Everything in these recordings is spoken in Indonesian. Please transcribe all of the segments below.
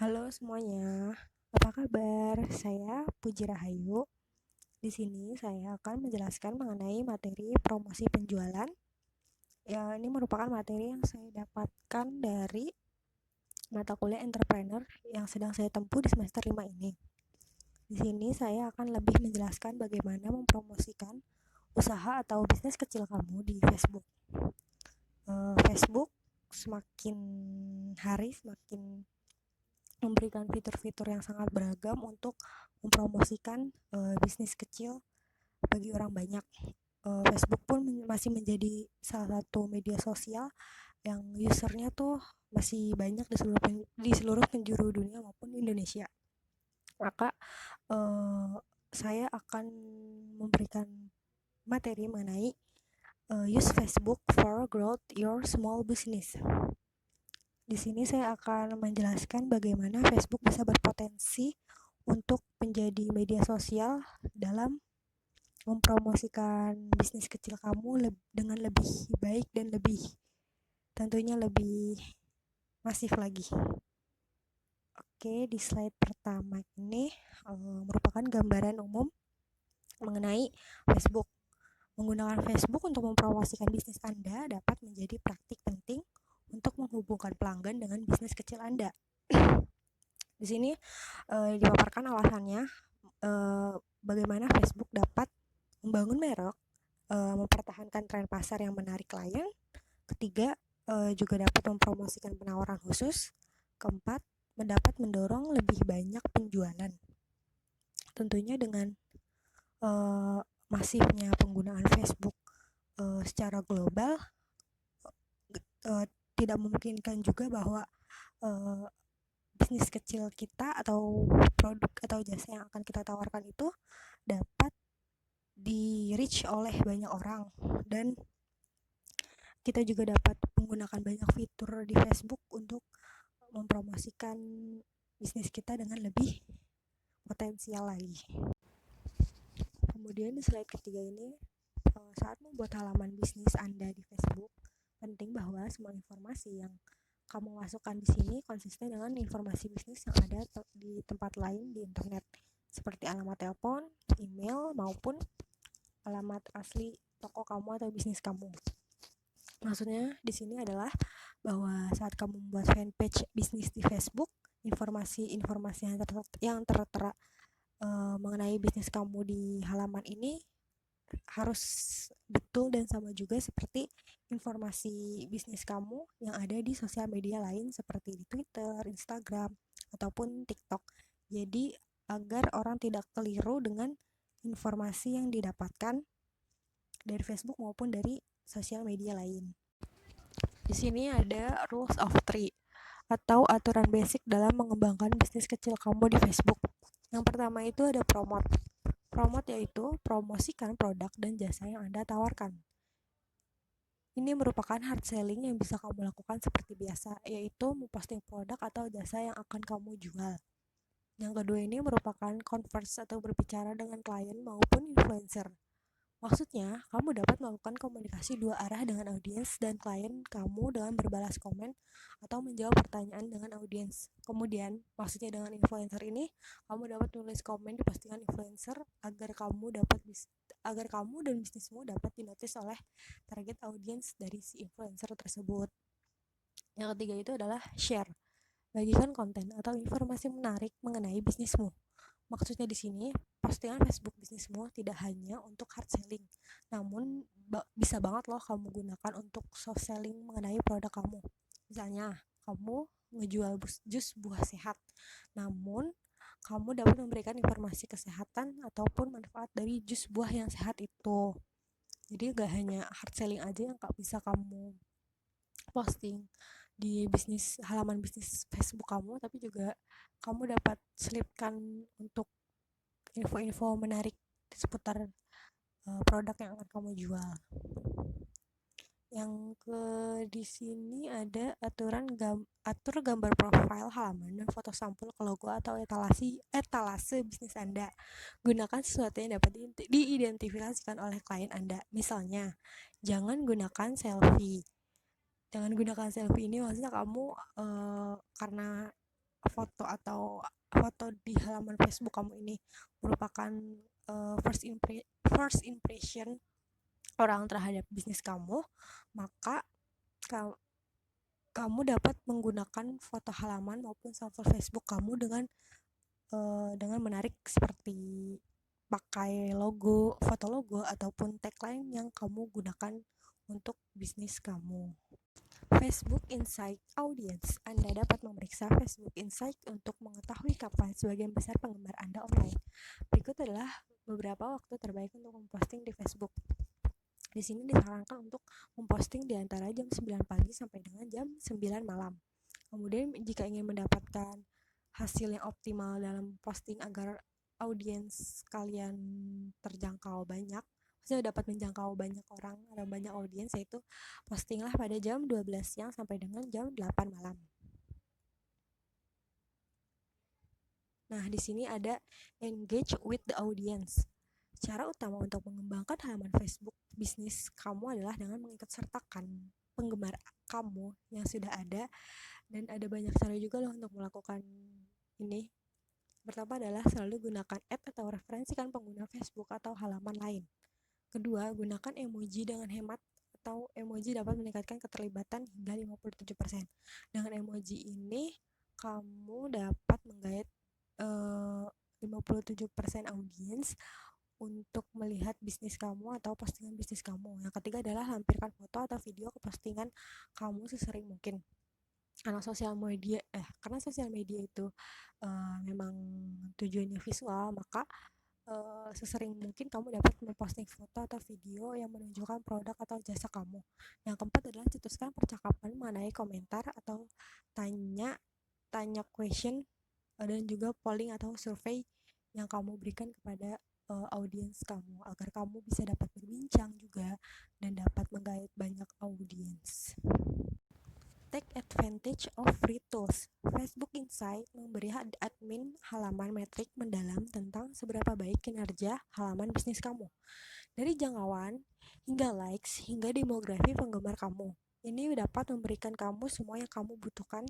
Halo semuanya, apa kabar? Saya Puji Rahayu. Di sini saya akan menjelaskan mengenai materi promosi penjualan. Ya, ini merupakan materi yang saya dapatkan dari mata kuliah entrepreneur yang sedang saya tempuh di semester 5 ini. Di sini saya akan lebih menjelaskan bagaimana mempromosikan usaha atau bisnis kecil kamu di Facebook. Facebook semakin hari semakin memberikan fitur-fitur yang sangat beragam untuk mempromosikan bisnis kecil bagi orang banyak. Facebook pun masih menjadi salah satu media sosial yang usernya tuh masih banyak di seluruh penjuru dunia maupun Indonesia. Maka saya akan memberikan materi mengenai use Facebook for growth your small business. Di sini saya akan menjelaskan bagaimana Facebook bisa berpotensi untuk menjadi media sosial dalam mempromosikan bisnis kecil kamu dengan lebih baik dan tentunya lebih masif lagi. Oke, di slide pertama ini merupakan gambaran umum mengenai Facebook. Menggunakan Facebook untuk mempromosikan bisnis Anda dapat menjadi praktik penting untuk menghubungkan pelanggan dengan bisnis kecil Anda. Di sini dipaparkan alasannya bagaimana Facebook dapat membangun merek, mempertahankan tren pasar yang menarik klien. Ketiga, juga dapat mempromosikan penawaran khusus. Keempat, mendapat mendorong lebih banyak penjualan. Tentunya dengan masifnya penggunaan Facebook secara global, tidak memungkinkan juga bahwa bisnis kecil kita atau produk atau jasa yang akan kita tawarkan itu dapat di reach oleh banyak orang, dan kita juga dapat menggunakan banyak fitur di Facebook untuk mempromosikan bisnis kita dengan lebih potensial lagi. Kemudian di slide ketiga ini, saat membuat halaman bisnis Anda di Facebook, penting bahwa semua informasi yang kamu masukkan di sini konsisten dengan informasi bisnis yang ada di tempat lain di internet, seperti alamat telepon, email, maupun alamat asli toko kamu atau bisnis kamu. Maksudnya di sini adalah bahwa saat kamu membuat fanpage bisnis di Facebook, informasi-informasi yang tertera mengenai bisnis kamu di halaman ini harus betul dan sama juga seperti informasi bisnis kamu yang ada di sosial media lain seperti di Twitter, Instagram, ataupun TikTok. Jadi agar orang tidak keliru dengan informasi yang didapatkan dari Facebook maupun dari sosial media lain. Di sini ada rules of three atau aturan basic dalam mengembangkan bisnis kecil kamu di Facebook. Yang pertama itu ada promote. Promote yaitu promosikan produk dan jasa yang Anda tawarkan. Ini merupakan hard selling yang bisa kamu lakukan seperti biasa, yaitu memposting produk atau jasa yang akan kamu jual. Yang kedua ini merupakan converse atau berbicara dengan klien maupun influencer. Maksudnya, kamu dapat melakukan komunikasi dua arah dengan audiens dan klien kamu dengan berbalas komen atau menjawab pertanyaan dengan audiens. Kemudian, maksudnya dengan influencer ini, kamu dapat menulis komen di postingan influencer agar kamu dan bisnismu dapat dinotis oleh target audiens dari si influencer tersebut. Yang ketiga itu adalah share. Bagikan konten atau informasi menarik mengenai bisnismu. Maksudnya di sini, postingan Facebook bisnismu tidak hanya untuk hard selling, namun bisa banget loh kamu gunakan untuk soft selling mengenai produk kamu. Misalnya, kamu ngejual jus buah sehat, namun kamu dapat memberikan informasi kesehatan ataupun manfaat dari jus buah yang sehat itu. Jadi gak hanya hard selling aja yang bisa kamu posting di halaman bisnis Facebook kamu, tapi juga kamu dapat selipkan untuk info-info menarik seputar produk yang akan kamu jual. Yang di sini ada atur gambar profil halaman dan foto sampul ke logo atau etalase bisnis Anda. Gunakan sesuatu yang dapat diidentifikasikan oleh klien Anda. Misalnya, jangan gunakan selfie. Jangan gunakan selfie ini maksudnya kamu karena foto atau foto di halaman Facebook kamu ini merupakan first impression orang terhadap bisnis kamu, maka kamu dapat menggunakan foto halaman maupun salver Facebook kamu dengan menarik seperti pakai logo, foto logo ataupun tagline yang kamu gunakan untuk bisnis kamu. Facebook Insight Audience. Anda dapat memeriksa Facebook Insight untuk mengetahui kapan sebagian besar penggemar Anda online. Berikut adalah beberapa waktu terbaik untuk memposting di Facebook. Di sini disarankan untuk memposting di antara jam 9 pagi sampai dengan jam 9 malam. Kemudian jika ingin mendapatkan hasil yang optimal dalam posting agar audiens kalian terjangkau banyak, maksudnya dapat menjangkau banyak orang atau banyak audiens, yaitu postinglah pada jam 12 siang sampai dengan jam 8 malam. Nah, di sini ada engage with the audience. Cara utama untuk mengembangkan halaman Facebook bisnis kamu adalah dengan mengikutsertakan penggemar kamu yang sudah ada, dan ada banyak cara juga loh untuk melakukan ini. Pertama adalah selalu gunakan atau referensikan pengguna Facebook atau halaman lain. Kedua, gunakan emoji dengan hemat, atau emoji dapat meningkatkan keterlibatan hingga 57%. Dengan emoji ini kamu dapat menggait 57% audiens untuk melihat bisnis kamu atau postingan bisnis kamu. Yang ketiga adalah lampirkan foto atau video ke postingan kamu sesering mungkin. Karena sosial media itu memang tujuannya visual, maka sesering mungkin kamu dapat memposting foto atau video yang menunjukkan produk atau jasa kamu. Yang keempat adalah cetuskan percakapan mengenai komentar atau tanya question dan juga polling atau survei yang kamu berikan kepada audiens kamu, agar kamu bisa dapat berbincang juga dan dapat menggait banyak audiens. Take advantage of free tools. Facebook Insight memberi admin halaman metrik mendalam tentang seberapa baik kinerja halaman bisnis kamu. Dari jangkauan hingga likes hingga demografi penggemar kamu. Ini dapat memberikan kamu semua yang kamu butuhkan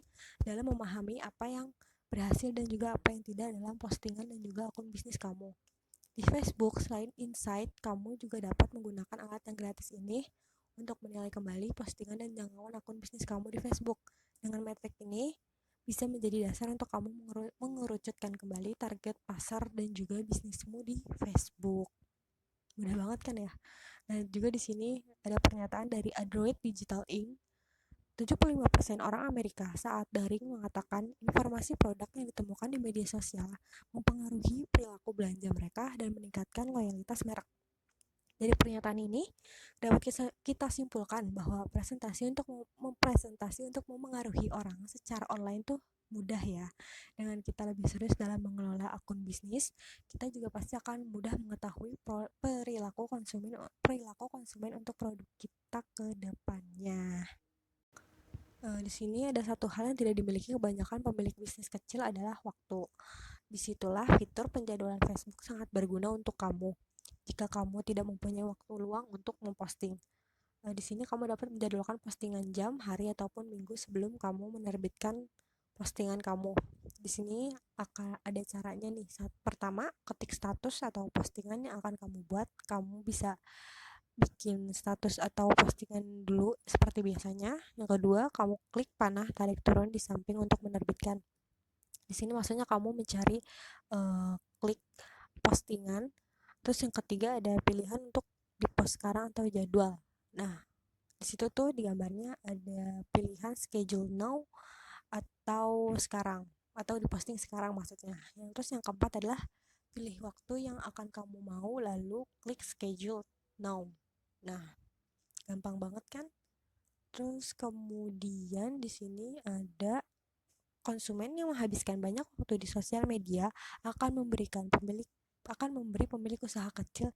dalam memahami apa yang berhasil dan juga apa yang tidak dalam postingan dan juga akun bisnis kamu. Di Facebook, selain Insight, kamu juga dapat menggunakan alat yang gratis ini untuk menilai kembali postingan dan jangkauan akun bisnis kamu di Facebook. Dengan metrik ini bisa menjadi dasar untuk kamu mengerucutkan kembali target pasar dan juga bisnismu di Facebook. Mudah banget kan ya? Nah, juga di sini ada pernyataan dari Android Digital Inc. 75% orang Amerika saat daring mengatakan informasi produk yang ditemukan di media sosial mempengaruhi perilaku belanja mereka dan meningkatkan loyalitas merek. Dari pernyataan ini dapat kita simpulkan bahwa presentasi untuk memengaruhi orang secara online tuh mudah ya. Dengan kita lebih serius dalam mengelola akun bisnis, kita juga pasti akan mudah mengetahui perilaku konsumen untuk produk kita ke depannya. Di sini ada satu hal yang tidak dimiliki kebanyakan pemilik bisnis kecil adalah waktu. Disitulah fitur penjadwalan Facebook sangat berguna untuk kamu. Jika kamu tidak mempunyai waktu luang untuk memposting, di sini kamu dapat menjadwalkan postingan jam, hari ataupun minggu sebelum kamu menerbitkan postingan kamu. Di sini akan ada caranya nih. Pertama, ketik status atau postingan yang akan kamu buat. Kamu bisa bikin status atau postingan dulu seperti biasanya. Yang kedua, kamu klik panah tarik turun di samping untuk menerbitkan. Di sini maksudnya kamu mencari klik postingan. Terus yang ketiga ada pilihan untuk di post sekarang atau jadwal. Nah, di situ tuh di gambarnya ada pilihan schedule now atau sekarang, atau di posting sekarang maksudnya. Terus yang keempat adalah pilih waktu yang akan kamu mau lalu klik schedule now. Nah, gampang banget kan? Terus kemudian di sini ada konsumen yang menghabiskan banyak waktu di sosial media akan memberi pemilik usaha kecil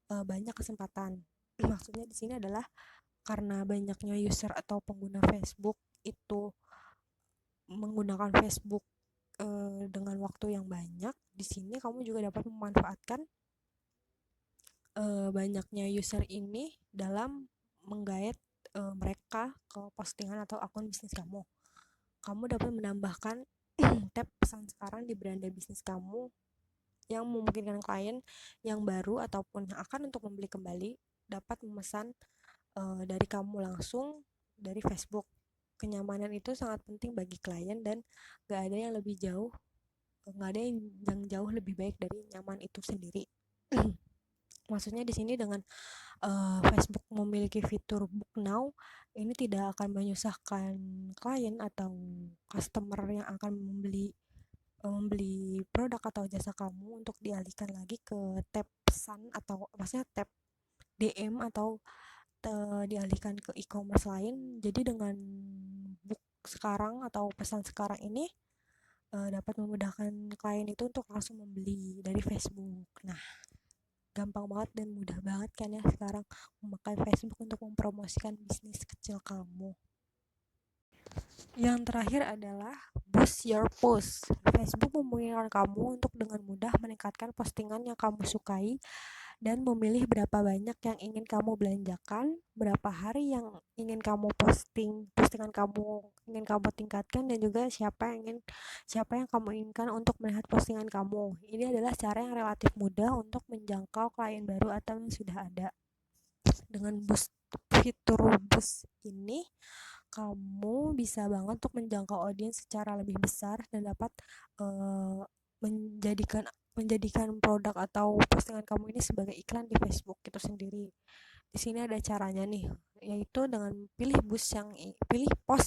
banyak kesempatan. Maksudnya di sini adalah karena banyaknya user atau pengguna Facebook itu menggunakan Facebook dengan waktu yang banyak. Di sini kamu juga dapat memanfaatkan banyaknya user ini dalam menggait mereka ke postingan atau akun bisnis kamu. Kamu dapat menambahkan Tap pesan sekarang di beranda bisnis kamu yang memungkinkan klien yang baru ataupun yang akan untuk membeli kembali dapat memesan dari kamu langsung dari Facebook. Kenyamanan itu sangat penting bagi klien dan gak ada yang lebih jauh, gak ada yang jauh lebih baik dari nyaman itu sendiri. Maksudnya di sini dengan Facebook memiliki fitur Book Now, ini tidak akan menyusahkan klien atau customer yang akan membeli produk atau jasa kamu untuk dialihkan lagi ke tab pesan atau maksudnya tab DM atau dialihkan ke e-commerce lain. Jadi dengan book sekarang atau pesan sekarang ini dapat memudahkan klien itu untuk langsung membeli dari Facebook. Nah, gampang banget dan mudah banget kan ya sekarang memakai Facebook untuk mempromosikan bisnis kecil kamu. Yang terakhir adalah boost your post. Facebook memungkinkan kamu untuk dengan mudah meningkatkan postingan yang kamu sukai dan memilih berapa banyak yang ingin kamu belanjakan, berapa hari yang ingin kamu postingan kamu ingin kamu tingkatkan, dan juga siapa yang kamu inginkan untuk melihat postingan kamu. Ini adalah cara yang relatif mudah untuk menjangkau klien baru atau yang sudah ada. Dengan fitur boost ini kamu bisa banget untuk menjangkau audiens secara lebih besar dan dapat menjadikan produk atau postingan kamu ini sebagai iklan di Facebook itu sendiri. Di sini ada caranya nih, yaitu dengan pilih post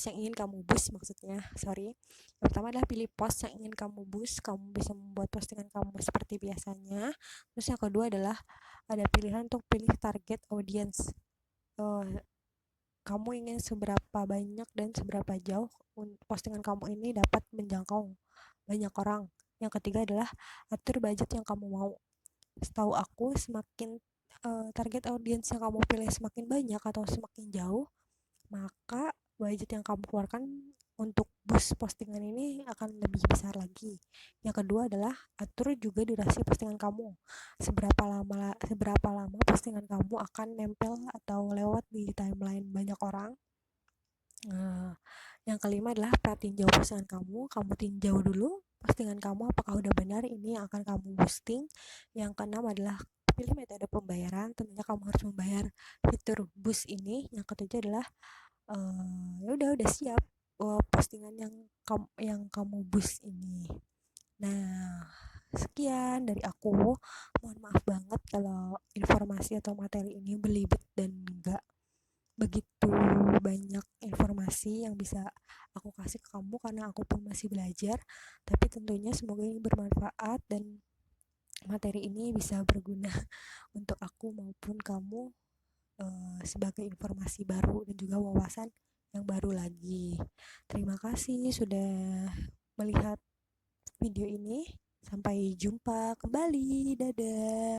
yang ingin kamu boost maksudnya. Yang pertama adalah pilih post yang ingin kamu boost. Kamu bisa membuat postingan kamu seperti biasanya. Terus yang kedua adalah ada pilihan untuk pilih target audience. Kamu ingin seberapa banyak dan seberapa jauh postingan kamu ini dapat menjangkau banyak orang. Yang ketiga adalah atur budget yang kamu mau. Setahu aku semakin target audiens yang kamu pilih semakin banyak atau semakin jauh, maka budget yang kamu keluarkan untuk boost postingan ini akan lebih besar lagi. Yang kedua adalah atur juga durasi postingan kamu. Seberapa lama postingan kamu akan nempel atau lewat di timeline banyak orang. Yang kelima adalah perhatiin jauh postingan kamu. Kamu tinjau dulu postingan kamu apakah udah benar ini yang akan kamu boosting. Yang keenam adalah pilih metode pembayaran. Tentunya kamu harus membayar fitur boost ini. Yang ketujuh adalah ya udah siap postingan yang kamu boost ini. Nah, sekian dari aku. Mohon maaf banget kalau informasi atau materi ini belibet dan enggak begitu banyak informasi yang bisa aku kasih ke kamu karena aku pun masih belajar. Tapi tentunya semoga ini bermanfaat dan materi ini bisa berguna untuk aku maupun kamu sebagai informasi baru dan juga wawasan yang baru lagi. Terima kasih sudah melihat video ini. Sampai jumpa kembali. Dadah.